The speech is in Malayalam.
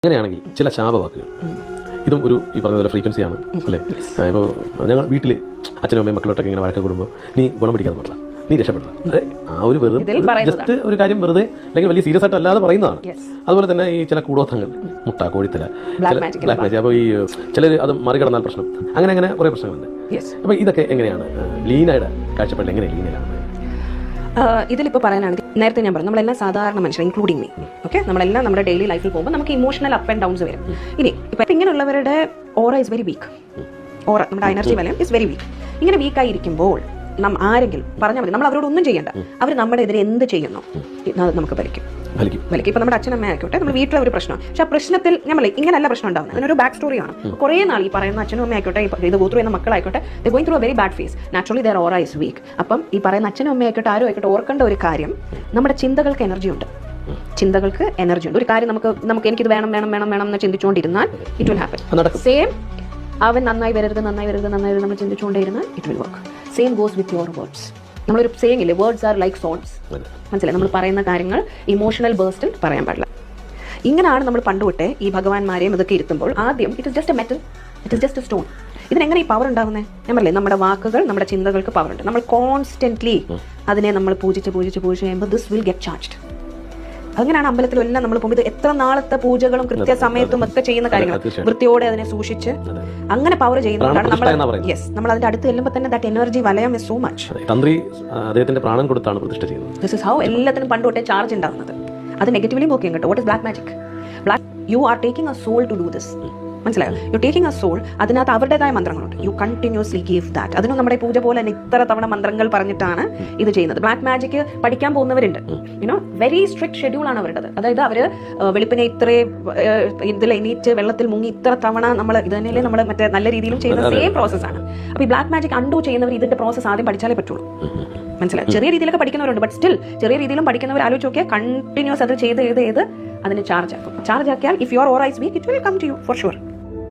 അങ്ങനെയാണെങ്കിൽ ചില ശാപവാക്കുകൾ ഇതും ഒരു ഈ പറഞ്ഞ പോലെ ഫ്രീക്വൻസിയാണ് അല്ലേ? ഇപ്പോൾ ഞങ്ങൾ വീട്ടിൽ അച്ഛനും അമ്മയും മക്കളോട്ടൊക്കെ ഇങ്ങനെ വഴക്കം കൂടുമ്പോൾ നീ ഗുണം പിടിക്കാതെ പറഞ്ഞ നീ രക്ഷപ്പെടണം, ആ ഒരു വെറുതെ ജസ്റ്റ് ഒരു കാര്യം വെറുതെ അല്ലെങ്കിൽ വലിയ സീരിയസ് ആയിട്ട് അല്ലാതെ പറയുന്നതാണ്. അതുപോലെ തന്നെ ഈ ചില കൂടോത്തങ്ങൾ, മുട്ട, കോഴിത്തല, ബ്ലാക്ക് മാജിക്, അപ്പോൾ ഈ ചിലർ അത് മറികടന്നാൽ പ്രശ്നം, അങ്ങനെ കുറേ പ്രശ്നങ്ങളുണ്ട്. അപ്പോൾ ഇതൊക്കെ എങ്ങനെയാണ് ലീനയുടെ കാഴ്ചപ്പാടിൽ എങ്ങനെയാണ് ലീനയാണ്? ഇതിലിപ്പോൾ പറയാനാണെങ്കിൽ നേരത്തെ ഞാൻ പറഞ്ഞു നമ്മളെല്ലാം സാധാരണ മനുഷ്യർ ഇൻക്ലൂഡിങ് മീ, ഓക്കെ, നമ്മളെല്ലാം നമ്മുടെ ഡെയിലി ലൈഫിൽ പോകുമ്പോൾ നമുക്ക് ഇമോഷണൽ അപ്പ് ആൻഡ് ഡൗൺസ് വരും. ഇനി ഇപ്പം ഇങ്ങനെയുള്ളവരുടെ ഓറ ഇസ് വെരി വീക്ക്, ഓറ നമ്മുടെ എനർജി വലയം ഇസ് വെരി വീക്ക്. ഇങ്ങനെ വീക്കായി ഇരിക്കുമ്പോൾ ആരെങ്കിലും പറഞ്ഞാൽ മതി, നമ്മൾ അവരോടൊന്നും ചെയ്യേണ്ട, അവർ നമ്മുടെ എതിരെ എന്ത് ചെയ്യുന്നു നമുക്ക് വലിക്കും. ഇപ്പം നമ്മുടെ അച്ഛനമ്മ ആയിക്കോട്ടെ, നമ്മൾ വീട്ടിലെ ഒരു പ്രശ്നം, പക്ഷെ ആ പ്രശ്നത്തിൽ നമ്മൾ ഇങ്ങനെയല്ല പ്രശ്നം ഉണ്ടാകുന്നത്, അതിനൊരു ബാക്ക് സ്റ്റോറിയാണ്. കുറേ നാൾ ഈ പറയുന്ന അച്ഛനും അമ്മ ആയിക്കോട്ടെ, ഇത് ഗോ ത്രൂ ചെയ്യുന്ന മക്കളായിക്കോട്ടെ, they going through a very bad phase, naturally their aura is weak. അപ്പം ഈ പറയുന്ന അച്ഛനും അമ്മ ആയിക്കോട്ടെ, ആരും ആയിക്കോട്ടെ, ഓർക്കേണ്ട ഒരു കാര്യം, നമ്മുടെ ചിന്തകൾക്ക് എനർജി ഉണ്ട്. ഒരു കാര്യം നമുക്ക് എനിക്കിത് വേണം എന്ന് ചിന്തിച്ചുകൊണ്ടിരുന്നാൽ ഇറ്റ് വിൽ ഹാപ്പൻ. സെയിം അവൻ നന്നായി വരരുത് നമ്മൾ ചിന്തിച്ചുകൊണ്ടിരുന്നാൽ it will work. Same goes with your words. നമ്മളൊരു സേയിങ് ഇല്ലേ, വേർഡ്സ് ആർ ലൈക്ക് സോൺസ്. മനസ്സിലായി? നമ്മൾ പറയുന്ന കാര്യങ്ങൾ ഇമോഷണൽ ബേസ്റ്റിൽ പറയാൻ പാടില്ല. ഇങ്ങനെയാണ് നമ്മൾ പണ്ടുതൊട്ടേ ഈ ഭഗവാന്മാരെയും ഇതൊക്കെ ഇരുത്തുമ്പോൾ ആദ്യം it is just a metal, it is just a stone. ഇതിനെങ്ങനെ ഈ പവർ ഉണ്ടാകുന്നത്? ഞാൻ പറയില്ലേ, നമ്മുടെ വാക്കുകൾ, നമ്മുടെ ചിന്തകൾക്ക് പവർ ഉണ്ട്. നമ്മൾ കോൺസ്റ്റന്റ്ലി അതിനെ നമ്മൾ പൂജിച്ച് കഴിയുമ്പോൾ ദിസ് വിൽ ഗെറ്റ് ചാർജ്ഡ്. അങ്ങനെയാണ് അമ്പലത്തിലെല്ലാം നമ്മൾ പോകുമ്പോൾ എത്ര നാളത്തെ പൂജകളും കൃത്യസമയത്തും ഒക്കെ ചെയ്യുന്ന കാര്യങ്ങൾ, വൃത്തിയോടെ അതിനെ സൂക്ഷിച്ച് അങ്ങനെ പവർ ചെയ്യുന്നതാണ് നമ്മൾ അതിന്റെ അടുത്ത് ചെല്ലുമ്പോൾ തന്നെ ദാറ്റ് എനർജി വലയം ഇസ് സോ മച്ച്. തന്ത്രി അദ്ദേഹത്തിന്റെ പ്രാണൻ കൊടുത്താണ് പ്രതിഷ്ഠ ചെയ്യുന്നത്. ദിസ് ഇസ് ഹൗ എല്ലാത്തിനും പണ്ട് തൊട്ടേ ചാർജ് ഉണ്ടാകുന്നത്. അത് നെഗറ്റീവ്ലി വർക്ക് ചെയ്യും കേട്ടോ. What is black magic? You are taking a soul to do this. മനസ്സിലായോ? യു ടേക്കിംഗ് എ സോൾ, അതിനകത്ത് അവരുടേതായ മന്ത്രങ്ങളുണ്ട്. You continuously give that. അതിനും നമ്മുടെ പൂജ പോലെ തന്നെ ഇത്ര തവണ മന്ത്രങ്ങൾ പറഞ്ഞിട്ടാണ് ഇത് ചെയ്യുന്നത്. ബ്ലാക്ക് മാജിക് പഠിക്കാൻ പോകുന്നവരുണ്ട്, യുനോ, വെരി സ്ട്രിക്ട് ഷെഡ്യൂൾ ആണ് അവരുടേത്. അതായത് അവര് വെളുപ്പിനെ ഇതിൽ എണീറ്റ് വെള്ളത്തിൽ മുങ്ങി ഇത്ര തവണ നമ്മൾ ഇത് തന്നെയല്ലേ നമ്മൾ മറ്റേ നല്ല രീതിയിലും ചെയ്യുന്ന സെയിം പ്രോസസ് ആണ്. അപ്പൊ ഈ ബ്ലാക്ക് മാജിക് അണ്ടു ചെയ്യുന്നവർ ഇതിന്റെ പ്രോസസ് ആദ്യം പഠിച്ചാലേ പറ്റുള്ളൂ. മനസ്സിലായി? ചെറിയ രീതിയിലൊക്കെ പഠിക്കുന്നവരുണ്ട്, ബട്ട് സ്റ്റിൽ ചെറിയ രീതിയിലും പഠിക്കുന്നവർ ആലോചിച്ച് നോക്കിയാൽ കണ്ടിന്യൂസ് അത് ചെയ്ത് അതിന് ചാർജ് ആക്കും. ചാർജ് ആക്കിയാൽ if your aura is weak it will come to you for sure.